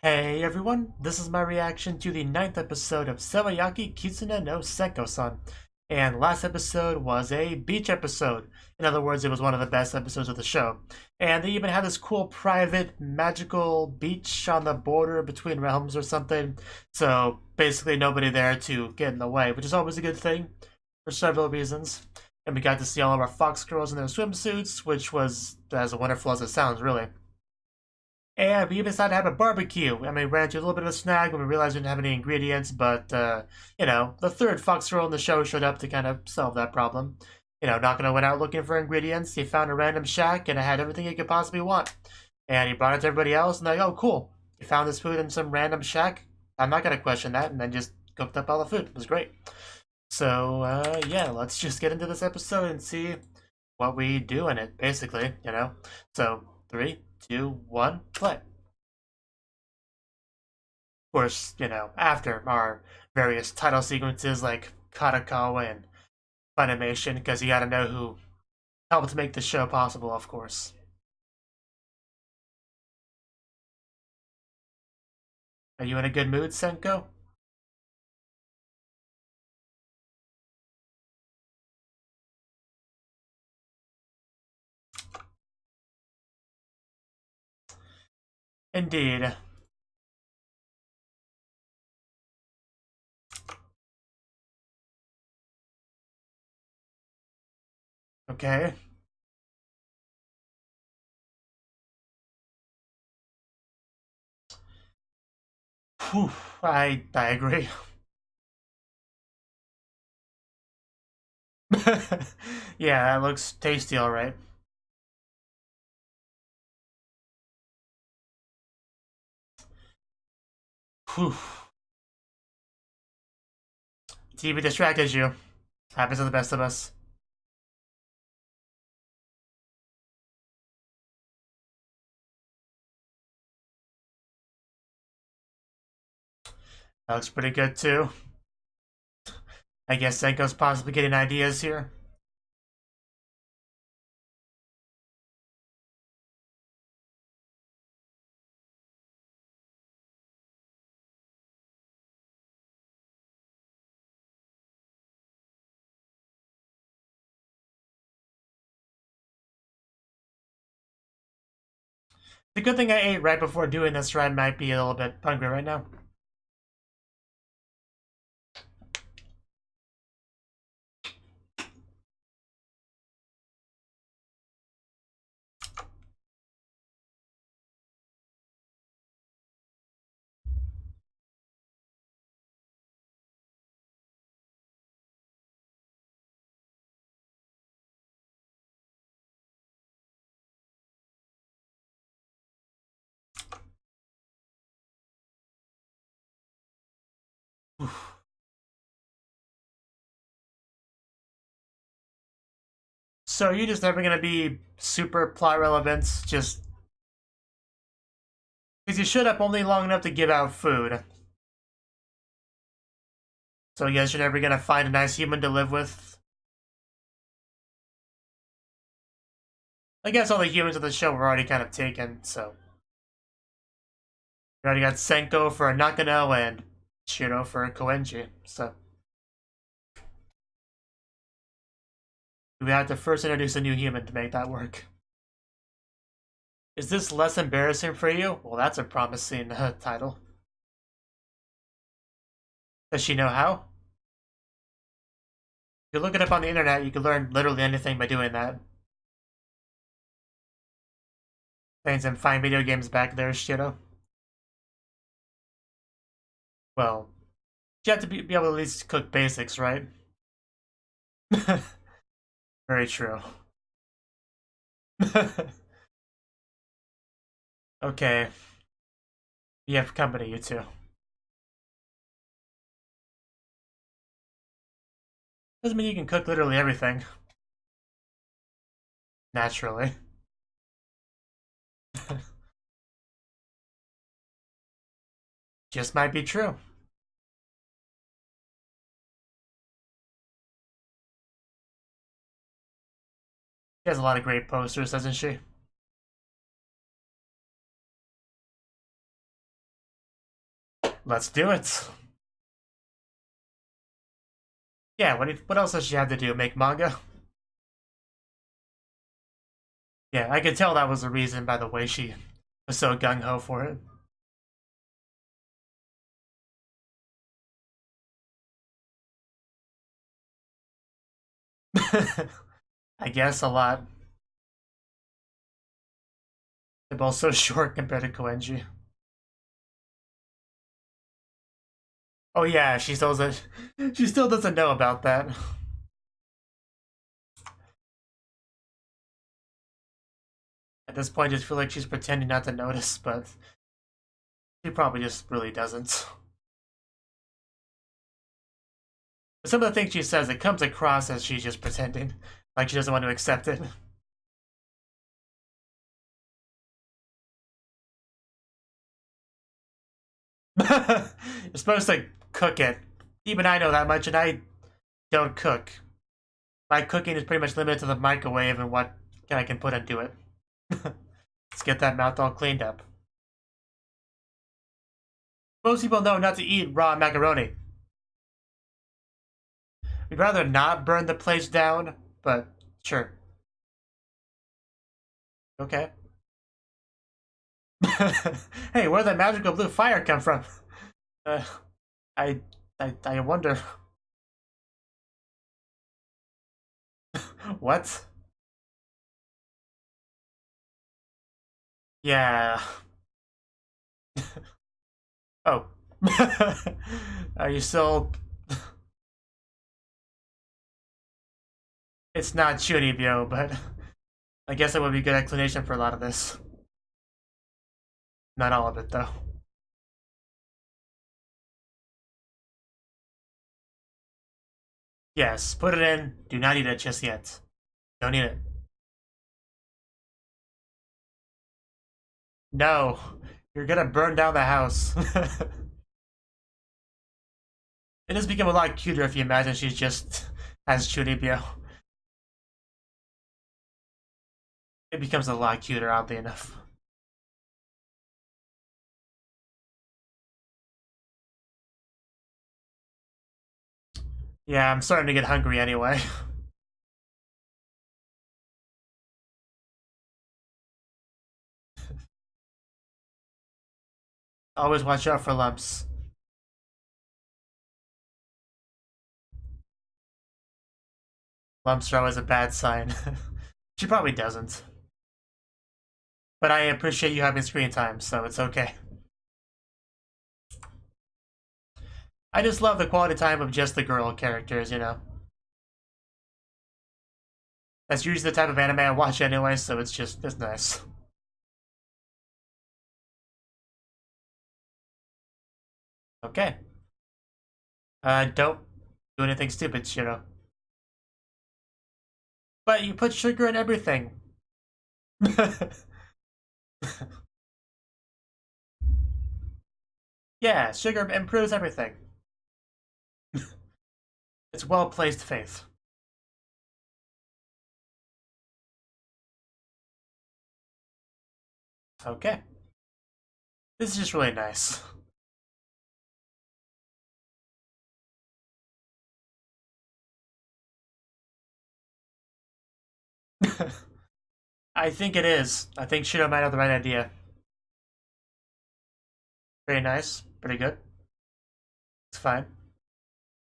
Hey everyone, this is my reaction to the ninth episode of Sewayaki Kitsune no Senko-san. And last episode was a beach episode. In other words, it was one of the best episodes of the show. And they even had this cool private magical beach on the border between realms or something. So basically nobody there to get in the way, which is always a good thing for several reasons. And we got to see all of our fox girls in their swimsuits, which was as wonderful as it sounds, really. And we even decided to have a barbecue. I mean, we ran into a little bit of a snag when we realized we didn't have any ingredients, but, the third fox girl in the show showed up to kind of solve that problem. Not gonna went out looking for ingredients. He found a random shack and it had everything he could possibly want. And he brought it to everybody else, and they're like, oh, cool. You found this food in some random shack? I'm not gonna question that, and then just cooked up all the food. It was great. So, yeah, let's just get into this episode and see what we do in it, basically. So, 3, 2, 1, play. Of course, after our various title sequences like Katakawa and Funimation, because you gotta know who helped make the show possible, of course. Are you in a good mood, Senko? Indeed. Okay. Whew, I agree. Yeah, that looks tasty, alright. Whew. TV distracted you. Happens to the best of us. That looks pretty good too. I guess Senko's possibly getting ideas here. The good thing I ate right before doing this, or I might be a little bit hungry right now. So you're just never gonna be super plot relevant, just because you showed up only long enough to give out food. So I guess you're never gonna find a nice human to live with. I guess all the humans of the show were already kind of taken, so. We already got Senko for a Nakano and Shiro for a Koenji, so. We have to first introduce a new human to make that work. Is this less embarrassing for you? Well, that's a promising title. Does she know how? If you look it up on the internet, you can learn literally anything by doing that. Playing some fine video games back there, Shiro. Well, you have to be able to at least cook basics, right? Very true. Okay. You have company, you two. Doesn't mean you can cook literally everything. Naturally. Just might be true. She has a lot of great posters, doesn't she? Let's do it. Yeah, what else does she have to do? Make manga? Yeah, I could tell that was the reason by the way she was so gung-ho for it. I guess a lot. They're both so short compared to Koenji. Oh yeah, she still doesn't know about that. At this point, I just feel like she's pretending not to notice, but she probably just really doesn't. But some of the things she says, it comes across as she's just pretending, like she doesn't want to accept it. You're supposed to cook it. Even I know that much, and I don't cook. My cooking is pretty much limited to the microwave and what I can put into it. Let's get that mouth all cleaned up. Most people know not to eat raw macaroni. We'd rather not burn the place down, but sure. Okay. Hey, where'd that magical blue fire come from? I wonder. What? Yeah. Oh. Are you still... It's not Chunibyo, but I guess it would be a good explanation for a lot of this. Not all of it, though. Yes, put it in. Do not eat it just yet. Don't eat it. No, you're gonna burn down the house. It has become a lot cuter if you imagine she's just as Chunibyo. It becomes a lot cuter, oddly enough. Yeah, I'm starting to get hungry anyway. Always watch out for lumps. Lumps are always a bad sign. She probably doesn't. But I appreciate you having screen time, so it's okay. I just love the quality time of just the girl characters, you know? That's usually the type of anime I watch anyway, so it's nice. Okay. Don't do anything stupid, you know. But you put sugar in everything. Yeah, sugar improves everything. It's well-placed faith. Okay. This is just really nice. I think it is. I think Shiro might have the right idea. Very nice. Pretty good. It's fine.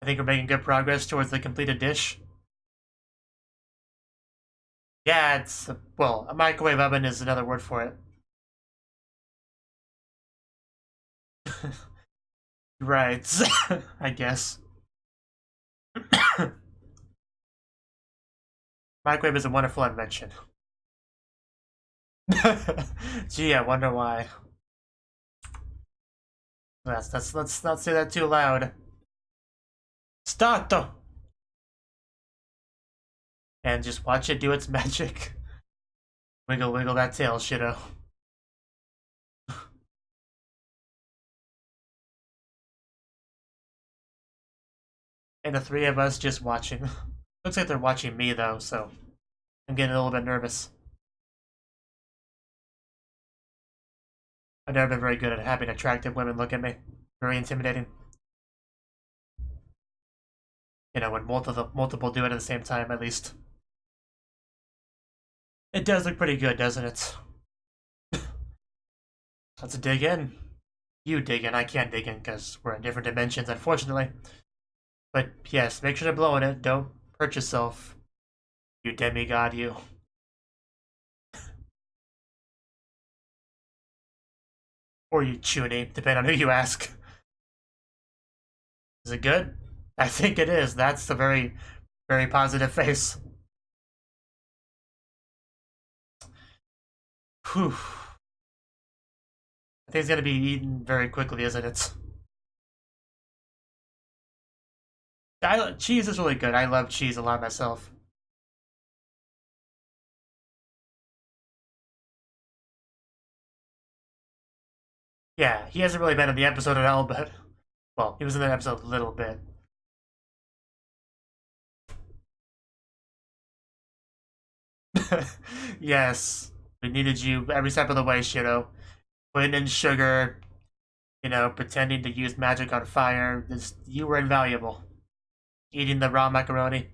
I think we're making good progress towards the completed dish. Yeah, it's... well, a microwave oven is another word for it. Right. I guess. Microwave is a wonderful invention. Gee, I wonder why. Let's not say that too loud. Stato! And just watch it do its magic. Wiggle, wiggle that tail, Shiro. And the three of us just watching. Looks like they're watching me, though, so I'm getting a little bit nervous. I've never been very good at having attractive women look at me. Very intimidating. You know, when multiple do it at the same time, at least. It does look pretty good, doesn't it? Let's dig in. You dig in, I can't dig in because we're in different dimensions, unfortunately. But yes, make sure to blow in it. Don't hurt yourself. You demigod, you. Or you Chuni, depending on who you ask. Is it good? I think it is. That's a very, very positive face. Whew. I think it's gonna be eaten very quickly, isn't it? Cheese is really good. I love cheese a lot myself. Yeah, he hasn't really been in the episode at all, but... Well, he was in the episode a little bit. Yes, we needed you every step of the way, Shiro. Putting in sugar, you know, pretending to use magic on fire. You were invaluable. Eating the raw macaroni.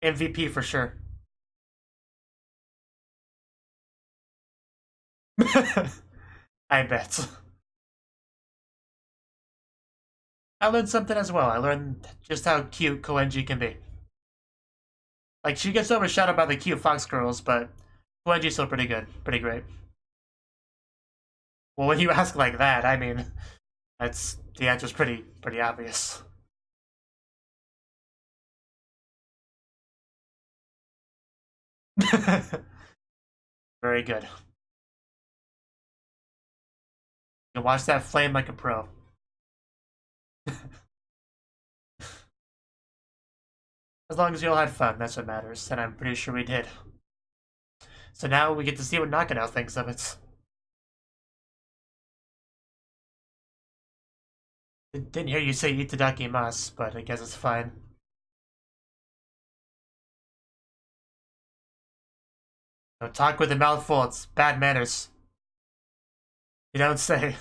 MVP for sure. I bet. I learned something as well. I learned just how cute Koenji can be. Like, she gets overshadowed by the cute fox girls, but Koenji's still pretty good. Pretty great. Well, when you ask like that, I mean, the answer's pretty obvious. Very good. You can watch that flame like a pro. As long as you all had fun, that's what matters, and I'm pretty sure we did. So now we get to see what Nakano thinks of it. Didn't hear you say itadakimasu, but I guess it's fine. Don't talk with a mouth full, it's bad manners. You don't say. It's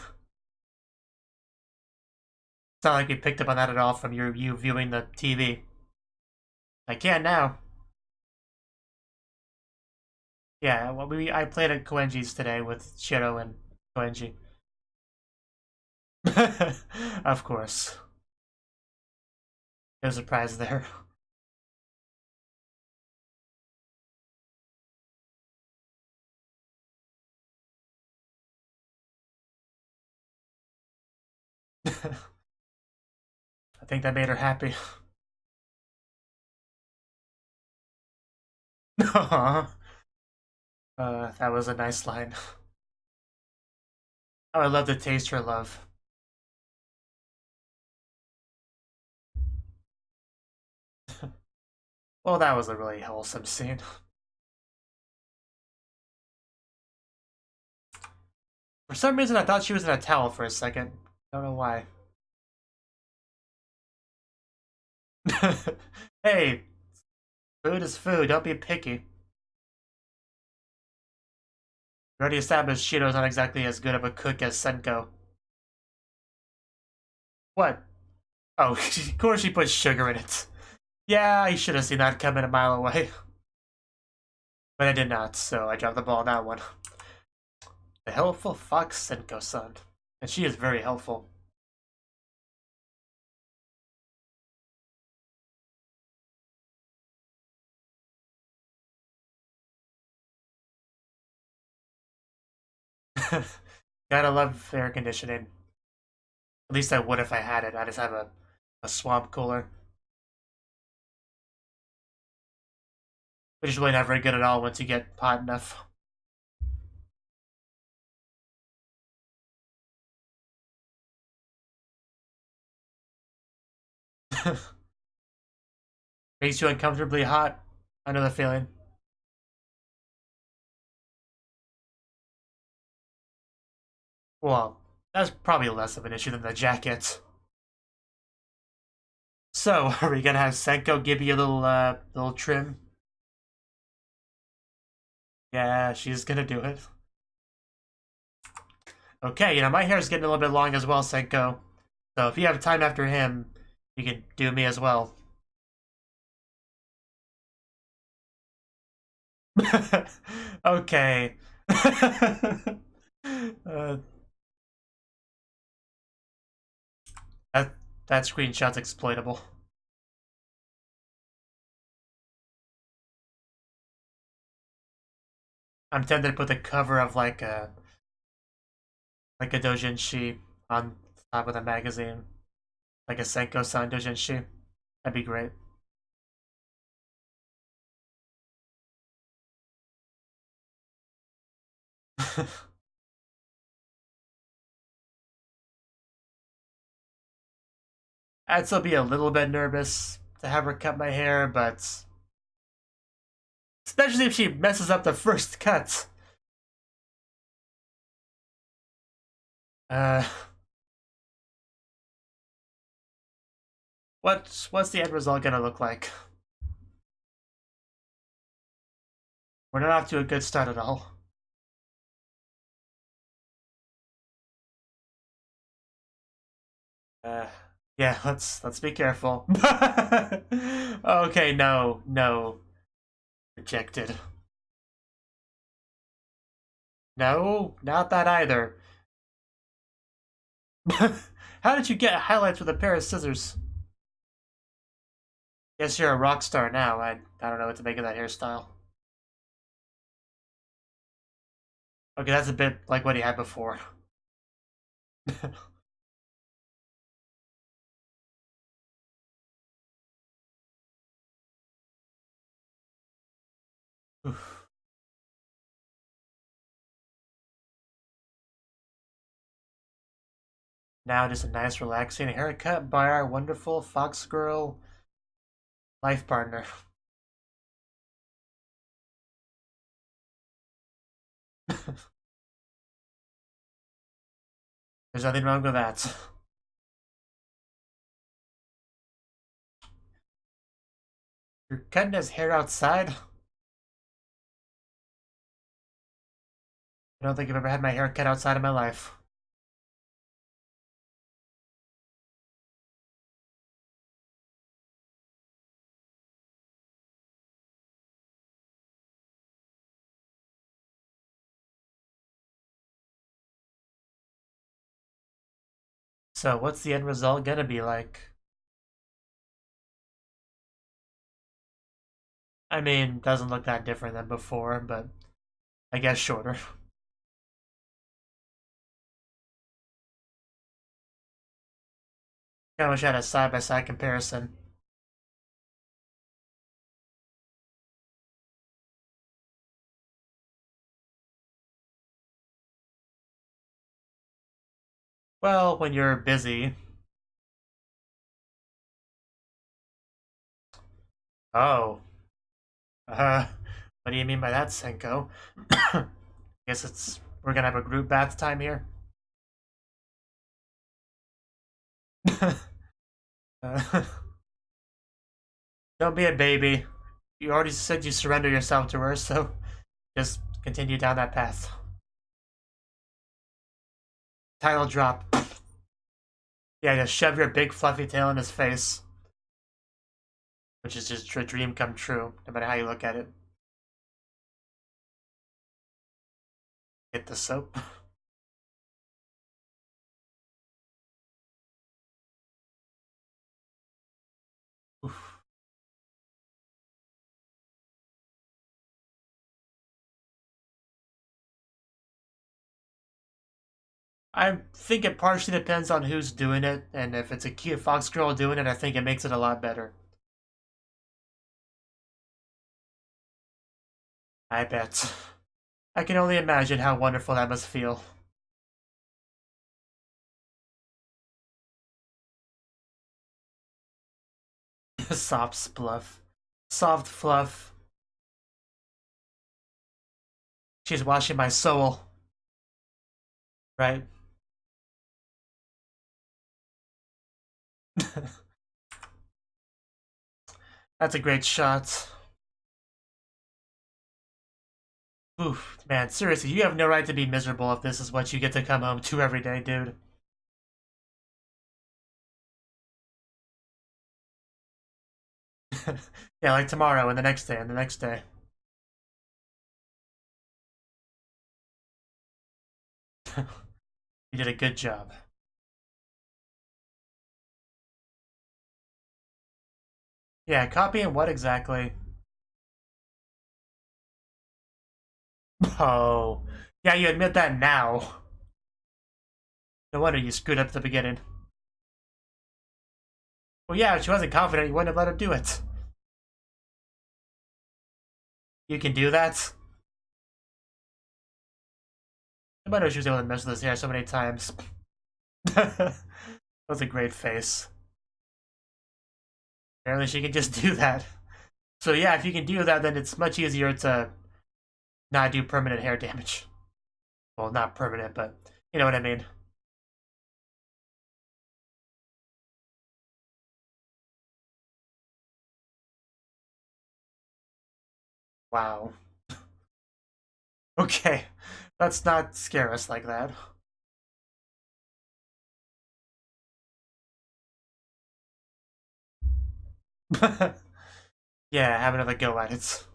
not like we picked up on that at all from you viewing the TV. I can now. Yeah, well, I played at Koenji's today with Shiro and Koenji. Of course. No surprise there. I think that made her happy. That was a nice line. Oh, I love to taste her love. Well, that was a really wholesome scene. For some reason, I thought she was in a towel for a second. I don't know why. Hey, food is food. Don't be picky. We already established Shiro's not exactly as good of a cook as Senko. What? Oh, of course she put sugar in it. Yeah, I should have seen that coming a mile away. But I did not, so I dropped the ball on that one. The helpful fox Senko-san. And she is very helpful. Gotta love air conditioning. At least I would if I had it. I just have a swamp cooler. Which is really not very good at all once you get hot enough. Makes you uncomfortably hot. I know the feeling. Well, that's probably less of an issue than the jacket. So, are we gonna have Senko give you a little trim? Yeah, she's gonna do it. Okay, you know, my hair's getting a little bit long as well, Senko. So if you have time after him, you can do me as well. Okay. uh, that that screenshot's exploitable. I'm tempted to put the cover of like a doujinshi on top of the magazine, like a Senko-san doujinshi. That'd be great. I'd still be a little bit nervous to have her cut my hair, but especially if she messes up the first cut. Uh, what's the end result gonna look like? We're not off to a good start at all. Uh, yeah, let's be careful. Okay, no, rejected. No, not that either. How did you get highlights with a pair of scissors? Guess you're a rock star now. I don't know what to make of that hairstyle. Okay, that's a bit like what he had before. Now just a nice relaxing haircut by our wonderful Fox Girl life partner. There's nothing wrong with that. You're cutting his hair outside? I don't think I've ever had my hair cut outside of my life. So what's the end result gonna be like? I mean, doesn't look that different than before, but I guess shorter. Kinda wish I had a side-by-side comparison. Well, when you're busy. Oh. What do you mean by that, Senko? Guess we're gonna have a group bath time here. uh, don't be a baby. You already said you surrender yourself to her, so just continue down that path. Title drop. Yeah, just shove your big fluffy tail in his face. Which is just a dream come true, no matter how you look at it. Get the soap. Oof. I think it partially depends on who's doing it, and if it's a cute fox girl doing it, I think it makes it a lot better. I bet. I can only imagine how wonderful that must feel. Soft spluff. Soft fluff. She's washing my soul. Right? That's a great shot. Oof, man, seriously, you have no right to be miserable if this is what you get to come home to every day, dude. Yeah, like tomorrow and the next day and the next day. You did a good job. Yeah, copying what exactly? Oh. Yeah, you admit that now. No wonder you screwed up at the beginning. Well, yeah, if she wasn't confident, you wouldn't have let her do it. You can do that? I might know she was able to mess with his hair so many times. That was a great face. Apparently she can just do that. So yeah, if you can do that, then it's much easier to not do permanent hair damage. Well, not permanent, but you know what I mean. Wow. Okay. Let's not scare us like that. Yeah, have another go at it.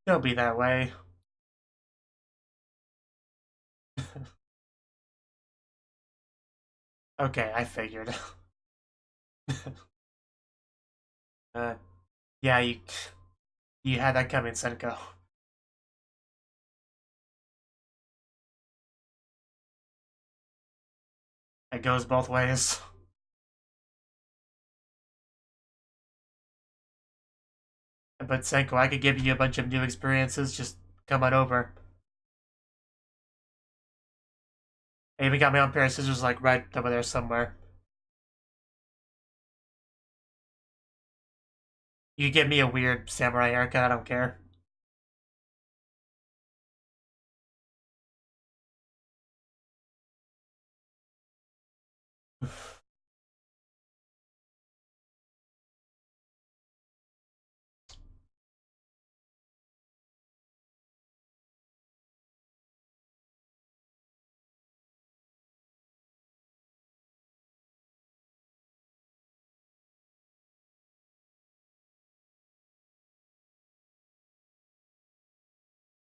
Don't be that way. Okay, I figured. uh, yeah, you had that coming, Senko. It goes both ways. But Senko, I could give you a bunch of new experiences. Just come on over. I even got my own pair of scissors, like right over there somewhere. You give me a weird samurai haircut, I don't care.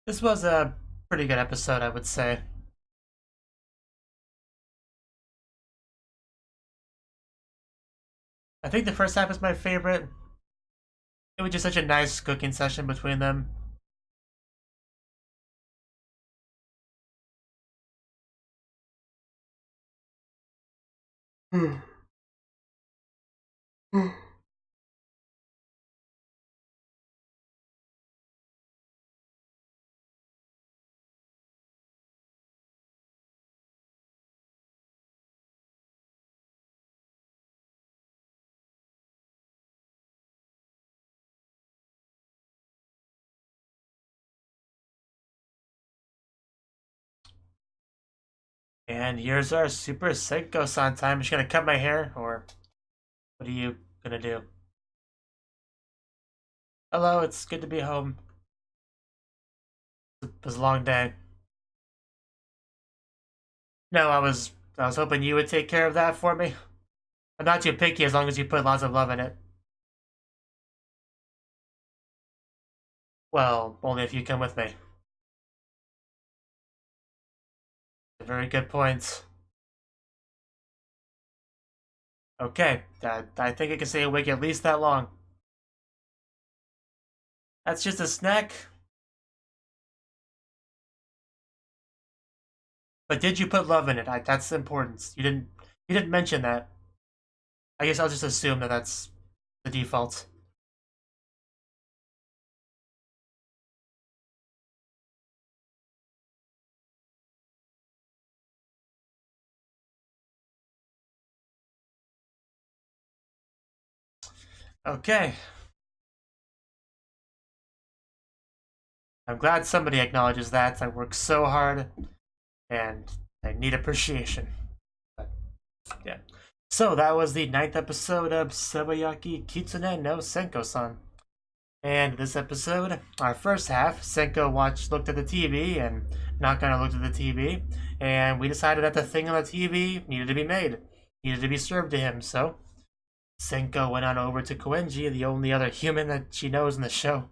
This was a pretty good episode, I would say. I think the first half is my favorite. It was just such a nice cooking session between them. And here's our Super Senko-san time. I'm just gonna cut my hair, or what are you gonna do? Hello, it's good to be home. It was a long day. No, I was hoping you would take care of that for me. I'm not too picky as long as you put lots of love in it. Well, only if you come with me. A very good point. Okay, I think I can stay awake at least that long. That's just a snack. But did you put love in it? That's important. You didn't mention that. I guess I'll just assume that that's the default. Okay. I'm glad somebody acknowledges that. I work so hard, and I need appreciation. But, yeah. So that was the 9th episode of Sewayaki Kitsune no Senko-san. And this episode, our first half, Senko looked at the TV and Nakano looked at the TV, and we decided that the thing on the TV needed to be made, needed to be served to him. So Senko went on over to Koenji, the only other human that she knows in the show,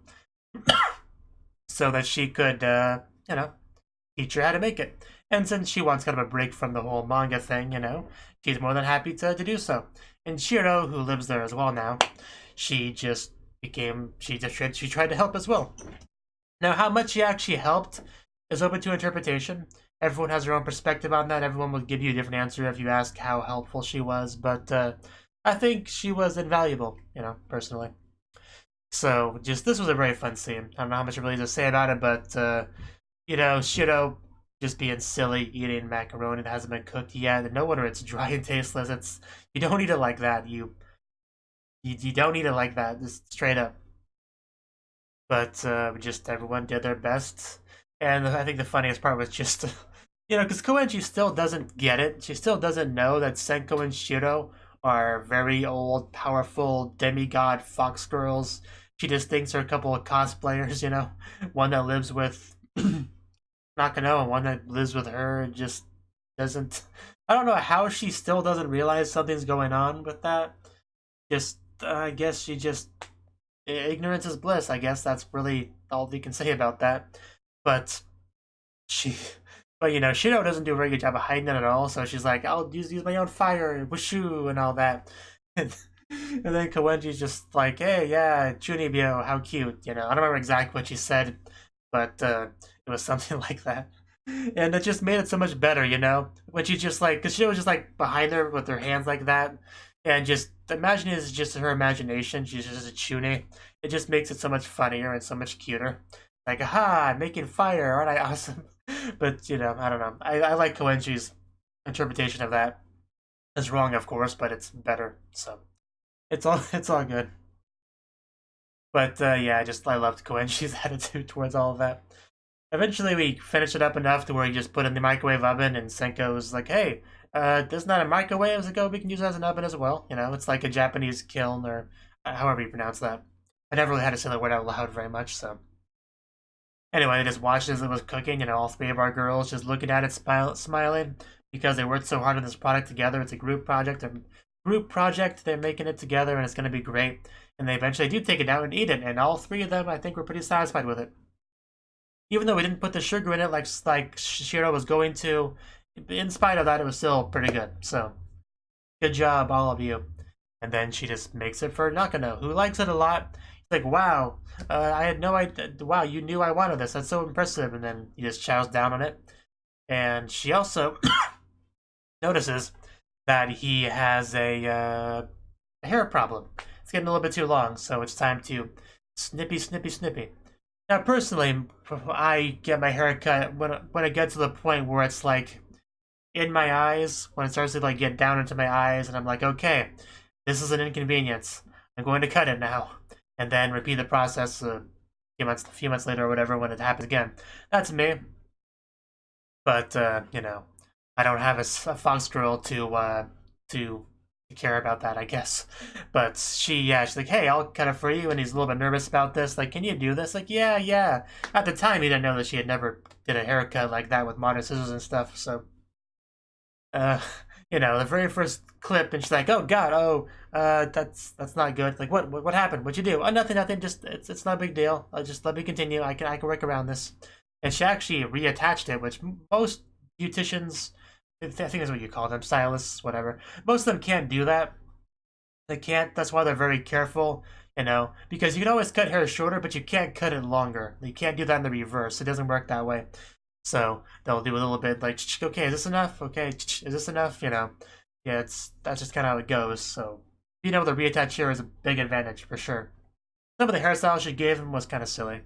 so that she could, teach her how to make it. And since she wants kind of a break from the whole manga thing, she's more than happy to do so. And Shiro, who lives there as well now, she tried to help as well. Now, how much she actually helped is open to interpretation. Everyone has their own perspective on that. Everyone will give you a different answer if you ask how helpful she was, but I think she was invaluable, personally. So, this was a very fun scene. I don't know how much I really to say about it, but, Shiro just being silly, eating macaroni that hasn't been cooked yet. No wonder it's dry and tasteless. You don't eat it like that. You don't eat it like that, just straight up. But just everyone did their best. And I think the funniest part was just, because Koenji still doesn't get it. She still doesn't know that Senko and Shiro are very old, powerful demigod fox girls. She just thinks they're a couple of cosplayers, one that lives with Nakano and one that lives with her. Just doesn't. I don't know how she still doesn't realize something's going on with that. I guess she just. Ignorance is bliss. I guess that's really all we can say about that. But Shiro doesn't do a very good job of hiding it at all. So she's like, I'll use my own fire, wushu, and all that. And then Koenji's just like, hey, yeah, Chunibyo, how cute. I don't remember exactly what she said, but it was something like that. And it just made it so much better, when she's just like, because Shiro was just like behind her with her hands like that. And just imagine it's just her imagination. She's just a chune. It just makes it so much funnier and so much cuter. Like, aha, I'm making fire. Aren't I awesome? But, I don't know. I like Koenji's interpretation of that. It's wrong, of course, but it's better. So it's all good. But, yeah, I loved Koenji's attitude towards all of that. Eventually, we finished it up enough to where he just put it in the microwave oven, and Senko was like, hey, there's not a microwave. I was like, oh, we can use it as an oven as well. It's like a Japanese kiln, or however you pronounce that. I never really had to say that word out loud very much, so. Anyway, they just watched as it was cooking, all three of our girls just looking at it, smiling, because they worked so hard on this product together. It's a group project. They're making it together, and it's going to be great. And they eventually do take it out and eat it, and all three of them, I think, were pretty satisfied with it. Even though we didn't put the sugar in it like Shiro was going to, in spite of that, it was still pretty good. So, good job, all of you. And then she just makes it for Nakano, who likes it a lot. He's like, wow, I had no idea. Wow, you knew I wanted this. That's so impressive. And then he just chows down on it. And she also notices that he has a hair problem. It's getting a little bit too long, so it's time to snippy, snippy, snippy. Now, personally, I get my hair cut when it gets to the point where it's like in my eyes, when it starts to get down into my eyes, and I'm like, okay, this is an inconvenience. I'm going to cut it now, and then repeat the process a few months later or whatever when it happens again. That's me. But I don't have a fox girl to care about that, I guess. But she's like, hey, I'll cut it for you. And he's a little bit nervous about this. Like, can you do this? Like, yeah. At the time, he didn't know that she had never did a haircut like that with modern scissors and stuff. So, the very first clip, and she's like, oh God, that's not good. Like, what happened? What'd you do? Oh, nothing. Just it's not a big deal. Just let me continue. I can work around this. And she actually reattached it, which most beauticians, I think that's what you call them, stylists, whatever. Most of them can't do that. They can't. That's why they're very careful, because you can always cut hair shorter, but you can't cut it longer. You can't do that in the reverse. It doesn't work that way. So they'll do a little bit like, okay, is this enough? Okay, is this enough? Yeah, that's just kind of how it goes. So being able to reattach hair is a big advantage for sure. Some of the hairstyles she gave him was kind of silly,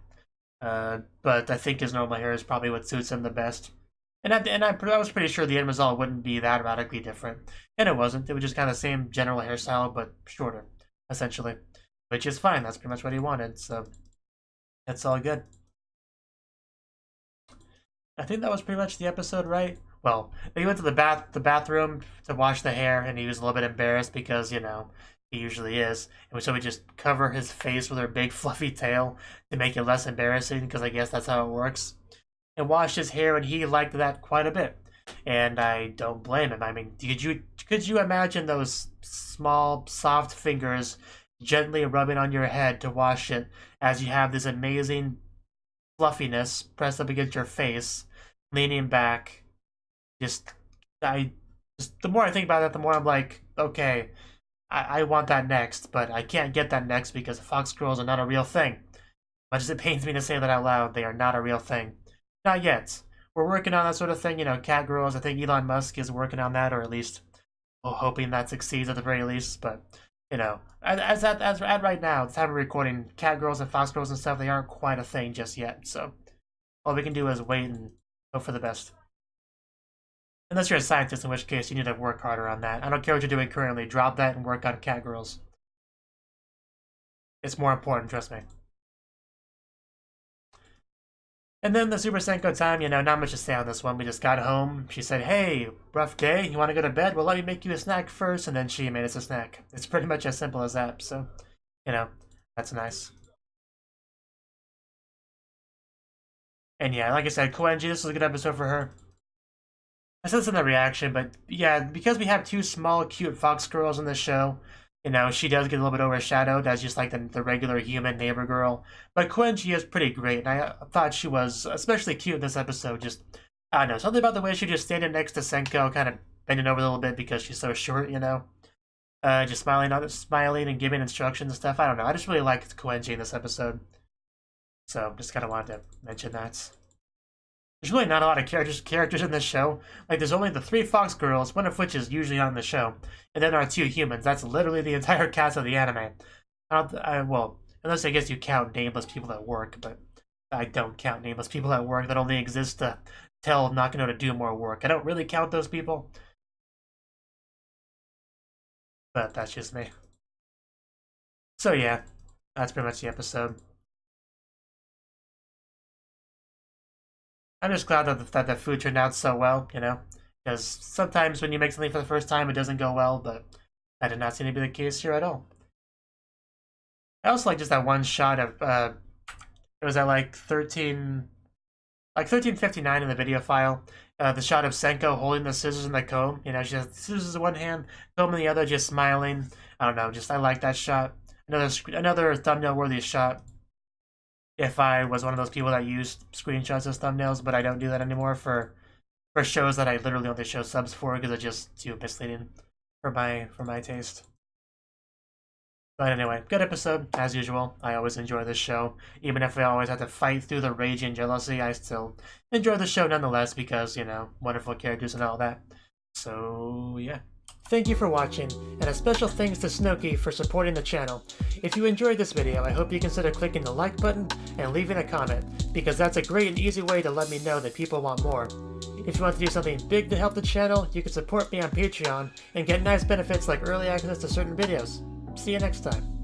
but I think his normal hair is probably what suits him the best. And I was pretty sure the end result wouldn't be that radically different. And it wasn't. It was just kind of the same general hairstyle, but shorter, essentially. Which is fine. That's pretty much what he wanted, so that's all good. I think that was pretty much the episode, right? Well, he went to the bathroom to wash the hair, and he was a little bit embarrassed because, he usually is. And so we just cover his face with her big fluffy tail to make it less embarrassing, because I guess that's how it works. And washed his hair, and he liked that quite a bit. And I don't blame him. I mean, could you imagine those small, soft fingers gently rubbing on your head to wash it as you have this amazing fluffiness pressed up against your face, leaning back? The more I think about it, the more I'm like, okay, I want that next, but I can't get that next because fox girls are not a real thing. Much as it pains me to say that out loud, they are not a real thing. Not yet. We're working on that sort of thing, cat girls. I think Elon Musk is working on that, or at least hoping that succeeds at the very least. But, as at right now, the time of recording, cat girls and fox girls and stuff, they aren't quite a thing just yet. So all we can do is wait and hope for the best. Unless you're a scientist, in which case you need to work harder on that. I don't care what you're doing currently. Drop that and work on cat girls. It's more important, trust me. And then the Super Senko time, not much to say on this one. We just got home. She said, hey, rough day? You want to go to bed? Well, let me make you a snack first. And then she made us a snack. It's pretty much as simple as that. So, that's nice. And yeah, like I said, Koenji, this was a good episode for her. I said this in the reaction, but yeah, because we have two small, cute fox girls in the show, she does get a little bit overshadowed as just like the regular human neighbor girl. But Koenji is pretty great, and I thought she was especially cute in this episode. Just, I don't know, something about the way she just standing next to Senko, kind of bending over a little bit because she's so short, just smiling and giving instructions and stuff. I don't know, I just really liked Koenji in this episode. So, just kind of wanted to mention that. There's really not a lot of characters in this show. Like, there's only the 3 fox girls, one of which is usually on the show, and then there are 2 humans. That's literally the entire cast of the anime. Well, unless I guess you count nameless people at work, but I don't count nameless people at work that only exist to tell Nakano to do more work. I don't really count those people. But that's just me. So yeah, that's pretty much the episode. I'm just glad that the food turned out so well, because sometimes when you make something for the first time, it doesn't go well, but that did not seem to be the case here at all. I also like just that one shot of, it was at like 13:59 in the video file, the shot of Senko holding the scissors and the comb, she has scissors in one hand, comb in the other, just smiling. I don't know, I like that shot. Another thumbnail-worthy shot. If I was one of those people that used screenshots as thumbnails, but I don't do that anymore for shows that I literally only show subs for because it's just too misleading for my taste. But anyway, good episode, as usual. I always enjoy this show. Even if I always have to fight through the rage and jealousy, I still enjoy the show nonetheless because, wonderful characters and all that. So, yeah. Thank you for watching, and a special thanks to Cnouki for supporting the channel. If you enjoyed this video, I hope you consider clicking the like button and leaving a comment, because that's a great and easy way to let me know that people want more. If you want to do something big to help the channel, you can support me on Patreon and get nice benefits like early access to certain videos. See you next time.